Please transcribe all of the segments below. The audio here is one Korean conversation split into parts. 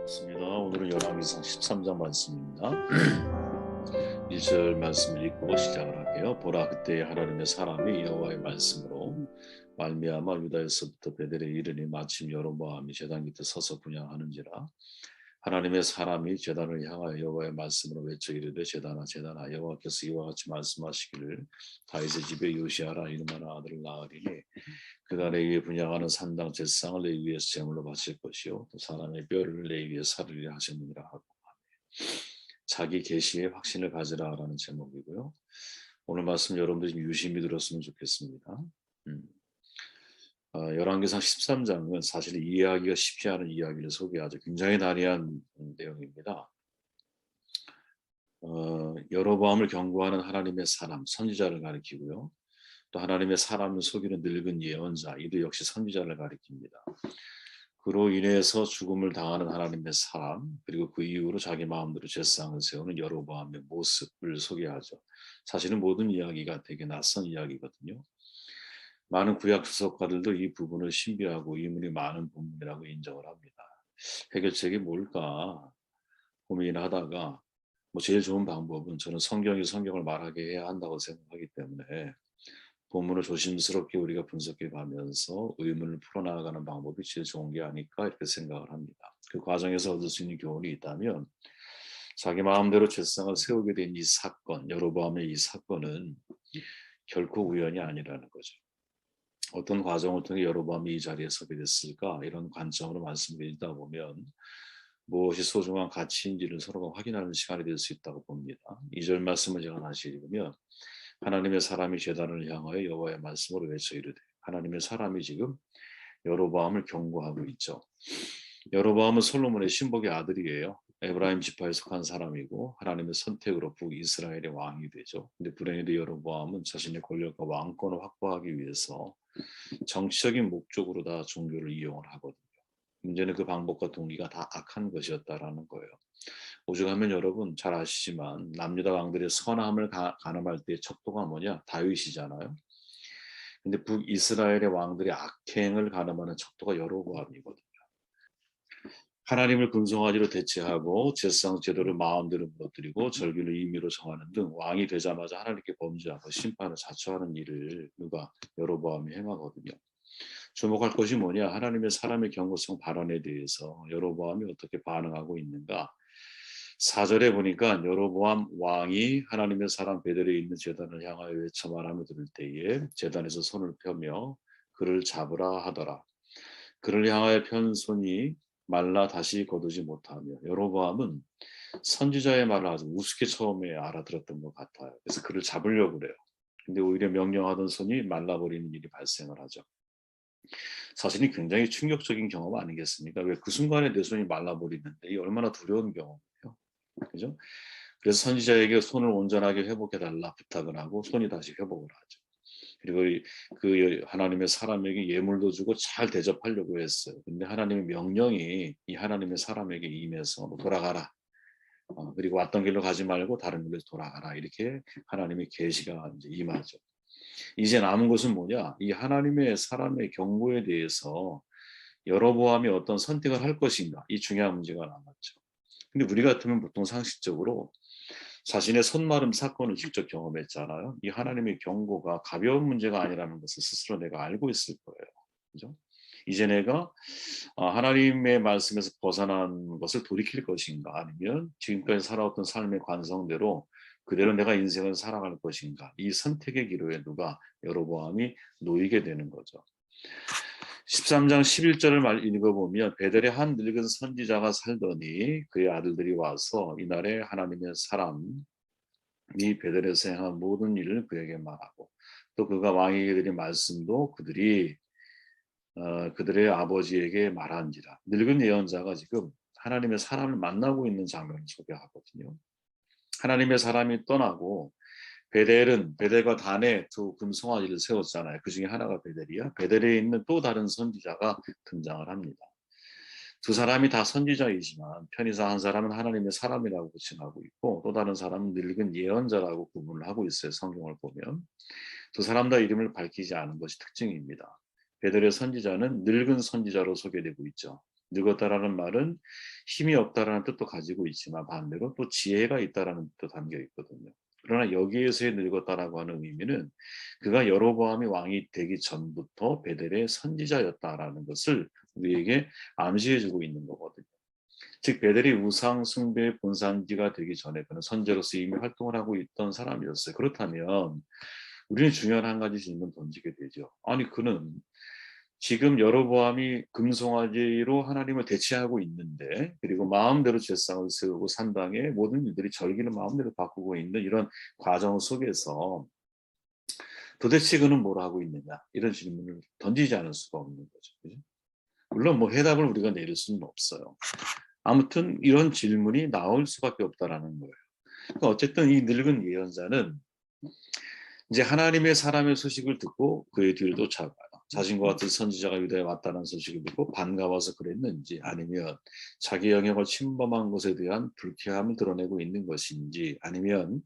맞습니다. 오늘은 열왕기상 13장 말씀입니다. 1절 말씀을 읽고 시작을 할게요. 보라, 그때 하나님의 사람이 여호와의 말씀으로 말미암아 유다에서부터 베델에 이르니 마침 여로보암이 제단 곁에 서서 분향하는지라. 하나님의 사람이 제단을 향하여 여호와의 말씀으로 외쳐 이르되 제단아 제단아 여호와께서 이와 같이 말씀하시기를 다윗의 집에 요시아라 이름하는 아들을 낳으리니 그가 내 위에 분향하는 산당 제사장을 내 위에서 제물로 바칠 것이요 또 사람의 뼈를 내 위에 사르리라 하셨느니라 하고 자기 계시에 확신을 가지라라는 제목이고요. 오늘 말씀 여러분들이 유심히 들었으면 좋겠습니다. 열왕기상 13장은 사실 이해하기가 쉽지 않은 이야기를 소개하죠. 굉장히 난해한 내용입니다. 여로보암을 경고하는 하나님의 사람, 선지자를 가리키고요. 또 하나님의 사람을 속이는 늙은 예언자, 이도 역시 선지자를 가리킵니다. 그로 인해서 죽음을 당하는 하나님의 사람, 그리고 그 이후로 자기 마음대로 제사장을 세우는 여로보암의 모습을 소개하죠. 사실은 모든 이야기가 되게 낯선 이야기거든요. 많은 구약 주석가들도 이 부분을 신비하고 의문이 많은 부분이라고 인정을 합니다. 해결책이 뭘까 고민하다가 제일 좋은 방법은 저는 성경이 성경을 말하게 해야 한다고 생각하기 때문에 본문을 조심스럽게 우리가 분석해 가면서 의문을 풀어나가는 방법이 제일 좋은 게 아닐까 이렇게 생각을 합니다. 그 과정에서 얻을 수 있는 교훈이 있다면 자기 마음대로 제사장을 세우게 된 이 사건, 여로보암의 이 사건은 결코 우연이 아니라는 거죠. 어떤 과정을 통해 여로보암이 이 자리에 서게 됐을까 이런 관점으로 말씀드리다 보면 무엇이 소중한 가치인지를 서로가 확인하는 시간이 될 수 있다고 봅니다. 2절 말씀을 제가 다시 읽으면 하나님의 사람이 제단을 향하여 여호와의 말씀으로 외쳐 이르되 하나님의 사람이 지금 여로보암을 경고하고 있죠. 여로보암은 솔로몬의 신복의 아들이에요. 에브라임 지파에 속한 사람이고 하나님의 선택으로 북이스라엘의 왕이 되죠. 근데 불행히도 여로보암은 자신의 권력과 왕권을 확보하기 위해서 정치적인 목적으로 다 종교를 이용을 하거든요. 문제는 그 방법과 동기가 다 악한 것이었다라는 거예요. 오죽하면 여러분 잘 아시지만 남유다 왕들의 선함을 가늠할 때의 척도가 뭐냐? 다윗이잖아요. 근데 북이스라엘의 왕들의 악행을 가늠하는 척도가 여로보암이거든요. 하나님을 금송아지로 대체하고 제사장 제도를 마음대로 무너뜨리고 절기를 임의로 정하는 등 왕이 되자마자 하나님께 범죄하고 심판을 자초하는 일을 누가 여로보암이 행하거든요. 주목할 것이 뭐냐? 하나님의 사람의 경고성 발언에 대해서 여로보암이 어떻게 반응하고 있는가? 4절에 보니까 여로보암 왕이 하나님의 사람 베델에 있는 제단을 향하여 외쳐 말하며 들을 때에 제단에서 손을 펴며 그를 잡으라 하더라. 그를 향하여 편 손이 말라 다시 거두지 못하며 여로보암은 선지자의 말을 아주 우습게 처음에 알아들었던 것 같아요. 그래서 그를 잡으려고 그래요. 근데 오히려 명령하던 손이 말라버리는 일이 발생을 하죠. 사실이 굉장히 충격적인 경험 아니겠습니까? 왜 그 순간에 내 손이 말라버리는데 이 얼마나 두려운 경험이에요. 그죠? 그래서 선지자에게 손을 온전하게 회복해달라 부탁을 하고 손이 다시 회복을 하죠. 그리고 그 하나님의 사람에게 예물도 주고 잘 대접하려고 했어요. 근데 하나님의 명령이 이 하나님의 사람에게 임해서 돌아가라. 그리고 왔던 길로 가지 말고 다른 길로 돌아가라. 이렇게 하나님의 계시가 이제 임하죠. 이제 남은 것은 뭐냐? 이 하나님의 사람의 경고에 대해서 여로보암이 어떤 선택을 할 것인가? 이 중요한 문제가 남았죠. 근데 우리 같으면 보통 상식적으로 자신의 손마름 사건을 직접 경험했잖아요. 이 하나님의 경고가 가벼운 문제가 아니라는 것을 스스로 내가 알고 있을 거예요. 그죠? 이제 내가 하나님의 말씀에서 벗어난 것을 돌이킬 것인가 아니면 지금까지 살아왔던 삶의 관성대로 그대로 내가 인생을 살아갈 것인가 이 선택의 기로에 누가 여로보암이 놓이게 되는 거죠. 13장 11절을 읽어보면 베델에 한 늙은 선지자가 살더니 그의 아들들이 와서 이날에 하나님의 사람이 베델에서 행한 모든 일을 그에게 말하고 또 그가 왕에게 드린 말씀도 그들의 아버지에게 말한지라. 늙은 예언자가 지금 하나님의 사람을 만나고 있는 장면을 소개하거든요. 하나님의 사람이 떠나고 베델과 단에 두 금송아지를 세웠잖아요. 그 중에 하나가 베델이야. 베델에 있는 또 다른 선지자가 등장을 합니다. 두 사람이 다 선지자이지만 편의상 한 사람은 하나님의 사람이라고 칭하고 있고 또 다른 사람은 늙은 예언자라고 구분을 하고 있어요. 성경을 보면. 두 사람 다 이름을 밝히지 않은 것이 특징입니다. 베델의 선지자는 늙은 선지자로 소개되고 있죠. 늙었다라는 말은 힘이 없다라는 뜻도 가지고 있지만 반대로 또 지혜가 있다라는 뜻도 담겨 있거든요. 그러나 여기에서의 늙었다라고 하는 의미는 그가 여로보암이 왕이 되기 전부터 베델의 선지자였다라는 것을 우리에게 암시해주고 있는 거거든요. 즉 베델이 우상 숭배의 본산지가 되기 전에 그는 선지자로서 이미 활동을 하고 있던 사람이었어요. 그렇다면 우리는 중요한 한 가지 질문 던지게 되죠. 아니 그는 지금 여로보암이 금송아지로 하나님을 대체하고 있는데 그리고 마음대로 제사장을 세우고 산당에 모든 일들이 절기를 마음대로 바꾸고 있는 이런 과정 속에서 도대체 그는 뭘 하고 있느냐 이런 질문을 던지지 않을 수가 없는 거죠. 그죠? 물론 뭐 해답을 우리가 내릴 수는 없어요. 아무튼 이런 질문이 나올 수밖에 없다라는 거예요. 그러니까 어쨌든 이 늙은 예언자는 이제 하나님의 사람의 소식을 듣고 그의 뒤를 쫓아가요. 자신과 같은 선지자가 유다에 왔다는 소식을 듣고 반가워서 그랬는지 아니면 자기 영역을 침범한 것에 대한 불쾌함을 드러내고 있는 것인지 아니면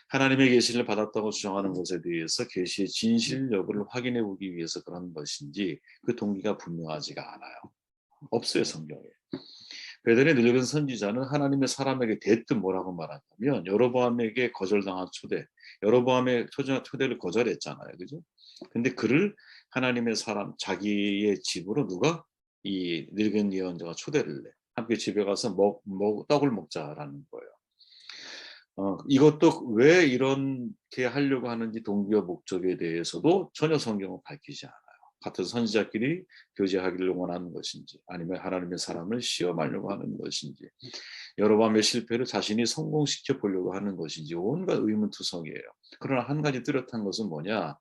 하나님의 계시를 받았다고 주장하는 것에 대해서 계시의 진실 여부를 확인해 보기 위해서 그런 것인지 그 동기가 분명하지가 않아요. 없어요 성경에. 베델의 늙은 선지자는 하나님의 사람에게 대뜸 뭐라고 말하냐면 여로보암에게 거절당한 초대, 여로보암의 초대를 거절했잖아요, 그죠? 근데 그를 하나님의 사람, 자기의 집으로 누가 이 늙은 예언자가 초대를 내. 함께 집에 가서 떡을 먹자라는 거예요. 이것도 왜 이렇게 하려고 하는지 동기와 목적에 대해서도 전혀 성경은 밝히지 않아요. 같은 선지자끼리 교제하기를 원하는 것인지 아니면 하나님의 사람을 시험하려고 하는 것인지 여로보암의 실패를 자신이 성공시켜 보려고 하는 것인지 온갖 의문투성이에요. 그러나 한 가지 뚜렷한 것은 뭐냐?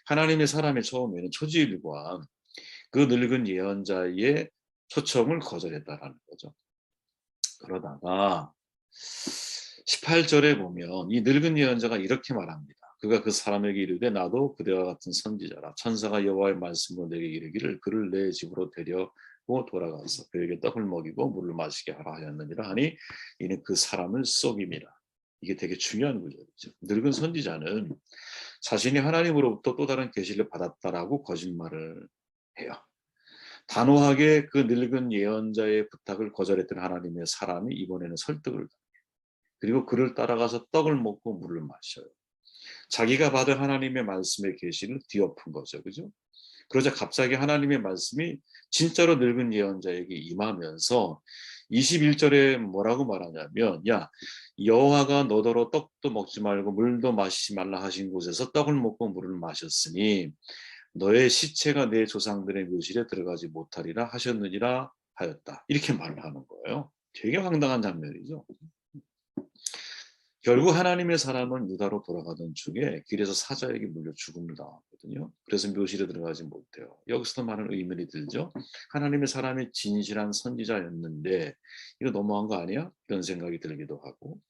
하나님의 사람이 처음에는 초지일관 그 늙은 예언자의 초청을 거절했다라는 거죠. 그러다가 18절에 보면 이 늙은 예언자가 이렇게 말합니다. 그가 그 사람에게 이르되 나도 그대와 같은 선지자라. 천사가 여호와의 말씀으로 내게 이르기를 그를 내 집으로 데려고 돌아가서 그에게 떡을 먹이고 물을 마시게 하라 하였느니라 하니 이는 그 사람을 속임이라. 이게 되게 중요한 구절이죠. 늙은 선지자는 자신이 하나님으로부터 또 다른 계시를 받았다라고 거짓말을 해요. 단호하게 그 늙은 예언자의 부탁을 거절했던 하나님의 사람이 이번에는 설득을 그리고 그를 따라가서 떡을 먹고 물을 마셔요. 자기가 받은 하나님의 말씀의 계시를 뒤엎은 거죠. 그죠? 그러자 갑자기 하나님의 말씀이 진짜로 늙은 예언자에게 임하면서 21절에 뭐라고 말하냐면 야 여호와가 너더러 떡도 먹지 말고 물도 마시지 말라 하신 곳에서 떡을 먹고 물을 마셨으니 너의 시체가 내 조상들의 묘실에 들어가지 못하리라 하셨느니라 하였다. 이렇게 말을 하는 거예요. 되게 황당한 장면이죠. 결국 하나님의 사람은 유다로 돌아가던 중에 길에서 사자에게 물려 죽음을 당하거든요. 그래서 묘실에 들어가지 못해요. 여기서도 많은 의문이 들죠. 하나님의 사람이 진실한 선지자였는데 이거 너무한 거 아니야? 이런 생각이 들기도 하고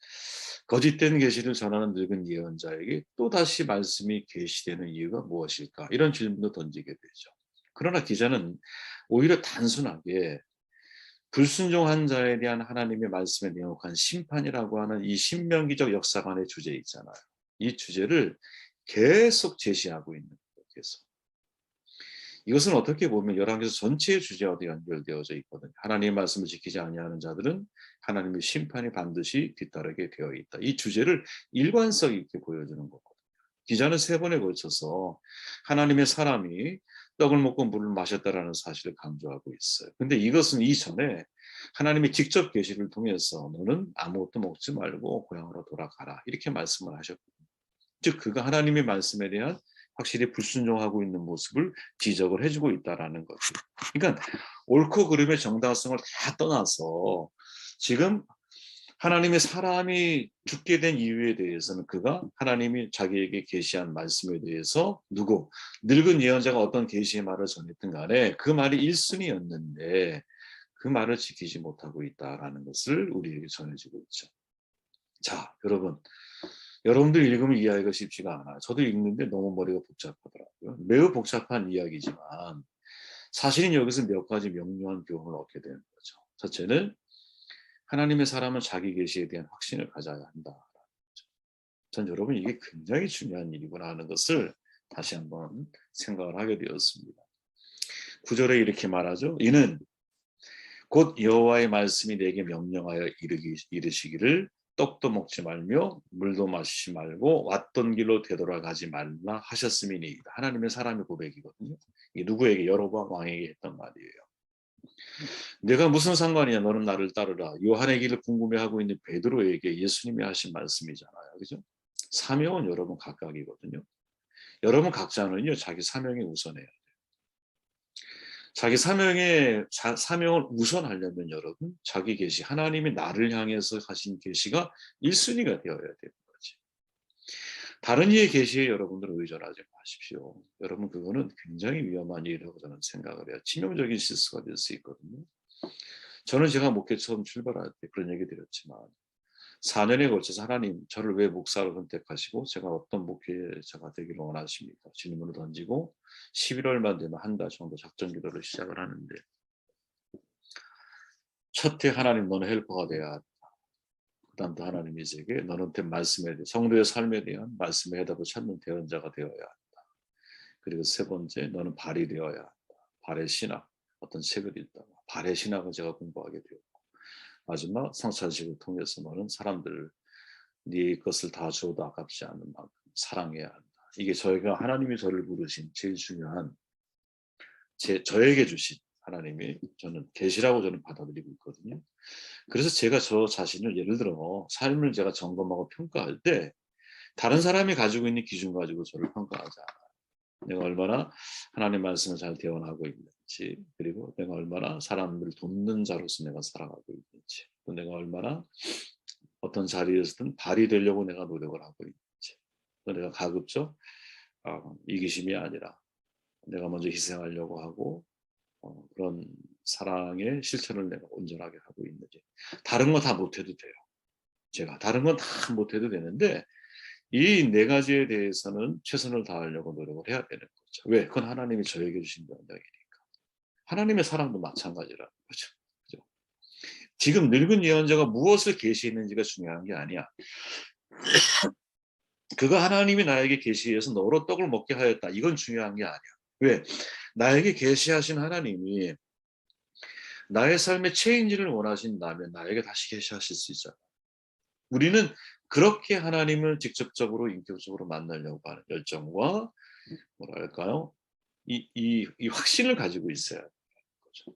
거짓된 계시를 전하는 늙은 예언자에게 또다시 말씀이 계시되는 이유가 무엇일까? 이런 질문도 던지게 되죠. 그러나 기자는 오히려 단순하게 불순종한 자에 대한 하나님의 말씀에 명확한 심판이라고 하는 이 신명기적 역사관의 주제 있잖아요. 이 주제를 계속 제시하고 있는 거예요. 계속. 이것은 어떻게 보면 열왕기서 전체의 주제와도 연결되어져 있거든요. 하나님의 말씀을 지키지 아니하는 자들은 하나님의 심판이 반드시 뒤따르게 되어 있다. 이 주제를 일관성 있게 보여주는 거거든요. 기자는 3번에 걸쳐서 하나님의 사람이 떡을 먹고 물을 마셨다라는 사실을 강조하고 있어요. 근데 이것은 이전에 하나님이 직접 계시를 통해서 너는 아무것도 먹지 말고 고향으로 돌아가라 이렇게 말씀을 하셨거든요. 즉 그가 하나님의 말씀에 대한 확실히 불순종하고 있는 모습을 지적을 해주고 있다라는 거죠. 그러니까 옳고 그름의 정당성을 다 떠나서 지금 하나님의 사람이 죽게 된 이유에 대해서는 그가 하나님이 자기에게 계시한 말씀에 대해서 늙은 예언자가 어떤 계시의 말을 전했든 간에 그 말이 1순위였는데 그 말을 지키지 못하고 있다라는 것을 우리에게 전해주고 있죠. 자, 여러분들 읽으면 이해하기가 쉽지가 않아요. 저도 읽는데 너무 머리가 복잡하더라고요. 매우 복잡한 이야기지만 사실은 여기서 몇 가지 명료한 교훈을 얻게 되는 거죠. 첫째는 하나님의 사람은 자기 계시에 대한 확신을 가져야 한다. 전 여러분 이게 굉장히 중요한 일이구나 하는 것을 다시 한번 생각을 하게 되었습니다. 9절에 이렇게 말하죠. 이는 곧 여호와의 말씀이 내게 명령하여 이르시기를 떡도 먹지 말며 물도 마시지 말고 왔던 길로 되돌아가지 말라 하셨음이니이다. 하나님의 사람의 고백이거든요. 이게 누구에게? 여로보암 왕에게 했던 말이에요. 내가 무슨 상관이냐? 너는 나를 따르라. 요한의 길을 궁금해하고 있는 베드로에게 예수님이 하신 말씀이잖아요. 그죠? 사명은 여러분 각각이거든요. 여러분 각자는요, 자기 사명에 우선해요. 자기 사명을 우선하려면 여러분, 자기 계시, 하나님이 나를 향해서 하신 계시가 1순위가 되어야 되는 거지. 다른 이의 계시에 여러분들은 의존하지 마십시오. 여러분, 그거는 굉장히 위험한 일이라고 저는 생각을 해요. 치명적인 실수가 될 수 있거든요. 저는 제가 목회 처음 출발할 때 그런 얘기 드렸지만 4년에 걸쳐서 하나님 저를 왜 목사로 선택하시고 제가 어떤 목회자가 되기를 원하십니까? 질문을 던지고 11월만 되면 한 달 정도 작전 기도를 시작을 하는데 첫해 하나님 너는 헬퍼가 돼야 한다. 그 다음부터 하나님이 제게 너는 말씀에 대해 성도의 삶에 대한 말씀의 해답을 찾는 대언자가 되어야 한다. 그리고 세 번째 너는 발이 되어야 한다. 발의 신학 어떤 책을 읽다 발의 신학을 제가 공부하게 되었고 마지막 성찬식을 통해서 너는 사람들 네 것을 다 줘도 아깝지 않는 만큼 사랑해야 한다. 이게 저희가 하나님이 저를 부르신 제일 중요한 저에게 주신 하나님이 저는 계시라고 저는 받아들이고 있거든요. 그래서 제가 저 자신을 예를 들어 삶을 제가 점검하고 평가할 때 다른 사람이 가지고 있는 기준 가지고 저를 평가하지 않아요. 내가 얼마나 하나님 말씀을 잘 대언하고 있는지 그리고 내가 얼마나 사람들을 돕는 자로서 내가 살아가고 있는지 또 내가 얼마나 어떤 자리에서든 발이 되려고 내가 노력을 하고 있는지 또 내가 가급적 이기심이 아니라 내가 먼저 희생하려고 하고 그런 사랑의 실천을 내가 온전하게 하고 있는지 다른 거 다 못해도 돼요. 제가 다른 건 다 못해도 되는데 이 네 가지에 대해서는 최선을 다하려고 노력을 해야 되는 거죠. 왜? 그건 하나님이 저에게 주신 명령이니까. 하나님의 사랑도 마찬가지라는 거죠. 그죠? 지금 늙은 예언자가 무엇을 계시했는지가 중요한 게 아니야. 그가 하나님이 나에게 계시해서 너로 떡을 먹게 하였다. 이건 중요한 게 아니야. 왜? 나에게 계시하신 하나님이 나의 삶의 체인지를 원하신다면 나에게 다시 계시하실 수 있잖아. 우리는 그렇게 하나님을 직접적으로 인격적으로 만나려고 하는 열정과 뭐랄까요? 이 확신을 가지고 있어야 하는 거죠.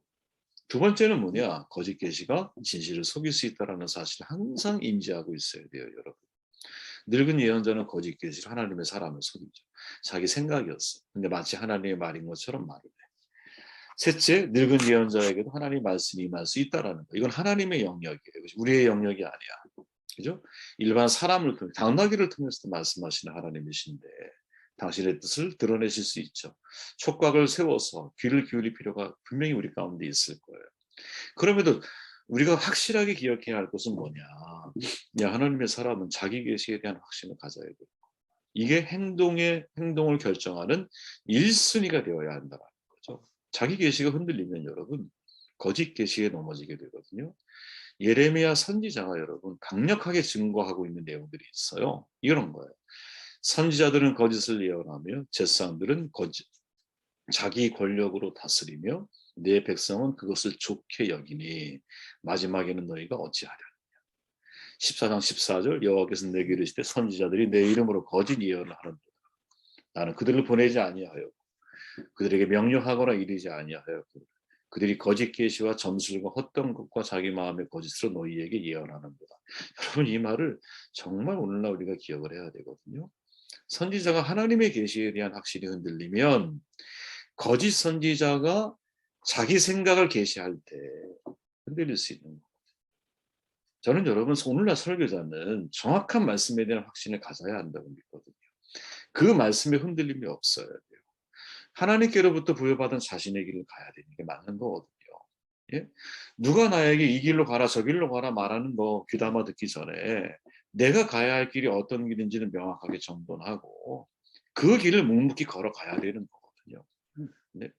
두 번째는 뭐냐? 거짓 계시가 진실을 속일 수 있다는 사실을 항상 인지하고 있어야 돼요, 여러분. 늙은 예언자는 거짓 계시로 하나님의 사람을 속이죠. 자기 생각이었어. 근데 마치 하나님의 말인 것처럼 말을 해. 셋째, 늙은 예언자에게도 하나님의 말씀이 임할 수 있다라는 거. 이건 하나님의 영역이에요. 우리의 영역이 아니야. 그죠? 일반 사람을 통해 당나귀를 통해서도 말씀하시는 하나님이신데 당신의 뜻을 드러내실 수 있죠. 촉각을 세워서 귀를 기울일 필요가 분명히 우리 가운데 있을 거예요. 그럼에도 우리가 확실하게 기억해야 할 것은 뭐냐? 야, 하나님의 사람은 자기 계시에 대한 확신을 가져야 돼요. 이게 행동을 결정하는 1순위가 되어야 한다는 거죠. 자기 계시가 흔들리면 여러분 거짓 계시에 넘어지게 되거든요. 예레미야 선지자가 여러분 강력하게 증거하고 있는 내용들이 있어요. 이런 거예요. 선지자들은 거짓을 예언하며 제사장들은 자기 권력으로 다스리며 내 백성은 그것을 좋게 여기니 마지막에는 너희가 어찌하랴. 14장 14절 여호와께서 내게 이르시되 선지자들이 내 이름으로 거짓 예언을 하는도다. 나는 그들을 보내지 아니하여 그들에게 명령하거나 이르지 아니하여 그들이 거짓 계시와 점술과 헛된 것과 자기 마음의 거짓으로 너희에게 예언하는도다. 여러분 이 말을 정말 오늘날 우리가 기억을 해야 되거든요. 선지자가 하나님의 계시에 대한 확신이 흔들리면 거짓 선지자가 자기 생각을 계시할 때 흔들릴 수 있는 거예요. 저는 여러분 오늘날 설교자는 정확한 말씀에 대한 확신을 가져야 한다고 믿거든요. 그 말씀에 흔들림이 없어야 돼요. 하나님께로부터 부여받은 자신의 길을 가야 되는 게 맞는 거거든요. 예? 누가 나에게 이 길로 가라 저 길로 가라 말하는 거 귀담아 듣기 전에 내가 가야 할 길이 어떤 길인지는 명확하게 정돈하고 그 길을 묵묵히 걸어가야 되는 거거든요. 네?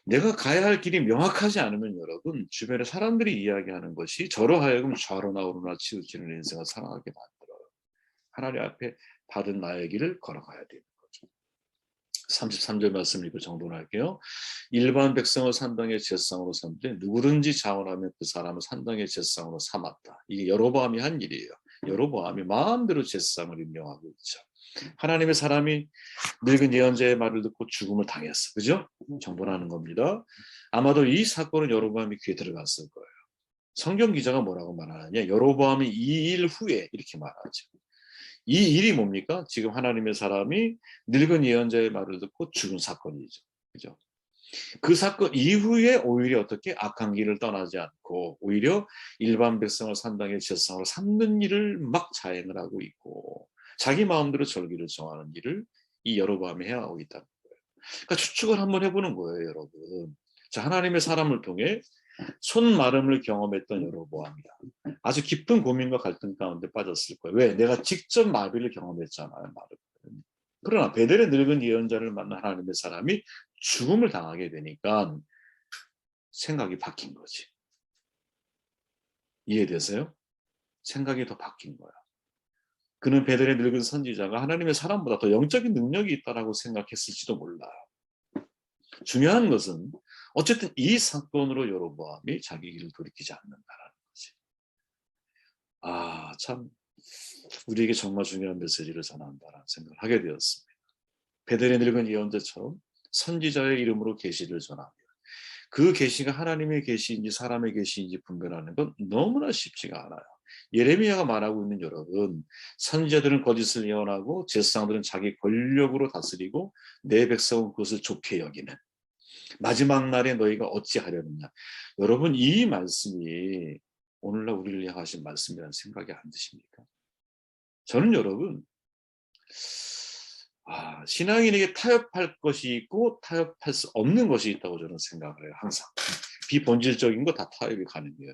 내가 가야 할 길이 명확하지 않으면 여러분 주변에 사람들이 이야기하는 것이 저로 하여금 좌로나 우로나 치우치는 인생을 살아가게 만들어요. 하나님 앞에 받은 나의 길을 걸어가야 되는 거죠. 33절 말씀 읽고 정돈할게요. 일반 백성을 산당의 제사장으로 삼되 누구든지 자원하면 그 사람을 산당의 제사장으로 삼았다. 이게 여로보암이 한 일이에요. 여로보암이 마음대로 제사장을 임명하고 있죠. 하나님의 사람이 늙은 예언자의 말을 듣고 죽음을 당했어. 그죠? 정벌하는 겁니다. 아마도 이 사건은 여로보암이 귀에 들어갔을 거예요. 성경 기자가 뭐라고 말하느냐? 여로보암이 이 일 후에 이렇게 말하죠. 이 일이 뭡니까? 지금 하나님의 사람이 늙은 예언자의 말을 듣고 죽은 사건이죠. 그죠? 그 사건 이후에 오히려 어떻게 악한 길을 떠나지 않고 오히려 일반 백성을 산당의 제사장으로 삼는 일을 막 자행을 하고 있고 자기 마음대로 절기를 정하는 일을 이 여로보암이 해하고 있다는 거예요. 그러니까 추측을 한번 해보는 거예요, 여러분. 자, 하나님의 사람을 통해 손마름을 경험했던 여로보암이다. 아주 깊은 고민과 갈등 가운데 빠졌을 거예요. 왜? 내가 직접 마비를 경험했잖아요. 마름. 그러나 베델의 늙은 예언자를 만난 하나님의 사람이 죽음을 당하게 되니까 생각이 바뀐 거지. 이해되세요? 생각이 더 바뀐 거야. 그는 베델의 늙은 선지자가 하나님의 사람보다 더 영적인 능력이 있다라고 생각했을지도 몰라요. 중요한 것은 어쨌든 이 사건으로 여로보암이 자기 길을 돌이키지 않는다라는 거지. 아, 참 우리에게 정말 중요한 메시지를 전한다라는 생각을 하게 되었습니다. 베델의 늙은 예언자처럼 선지자의 이름으로 계시를 전하며 그 계시가 하나님의 계시인지 사람의 계시인지 분별하는 건 너무나 쉽지가 않아요. 예레미야가 말하고 있는 여러분, 선지자들은 거짓을 예언하고 제사장들은 자기 권력으로 다스리고 내 백성은 그것을 좋게 여기는 마지막 날에 너희가 어찌하려느냐. 여러분, 이 말씀이 오늘날 우리를 향하신 말씀이라는 생각이 안 드십니까? 저는 여러분, 신앙인에게 타협할 것이 있고 타협할 수 없는 것이 있다고 저는 생각을 해요. 항상 비본질적인 거 다 타협이 가능해요.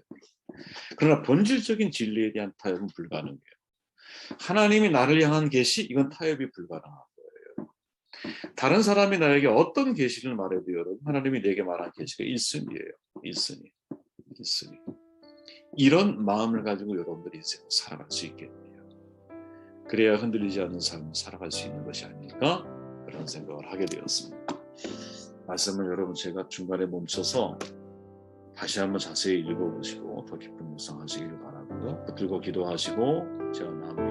그러나 본질적인 진리에 대한 타협은 불가능해요. 하나님이 나를 향한 계시, 이건 타협이 불가능한 거예요. 다른 사람이 나에게 어떤 계시를 말해도 여러분, 하나님이 내게 말한 계시가 1순위예요. 1순위. 이런 마음을 가지고 여러분들이 인생을 살아갈 수 있겠네요. 그래야 흔들리지 않는 삶을 살아갈 수 있는 것이 아닐까? 그런 생각을 하게 되었습니다. 말씀을 여러분 제가 중간에 멈춰서 다시 한번 자세히 읽어보시고 더 깊은 묵상하시기를 바라고요. 붙들고 기도하시고 제가 마음을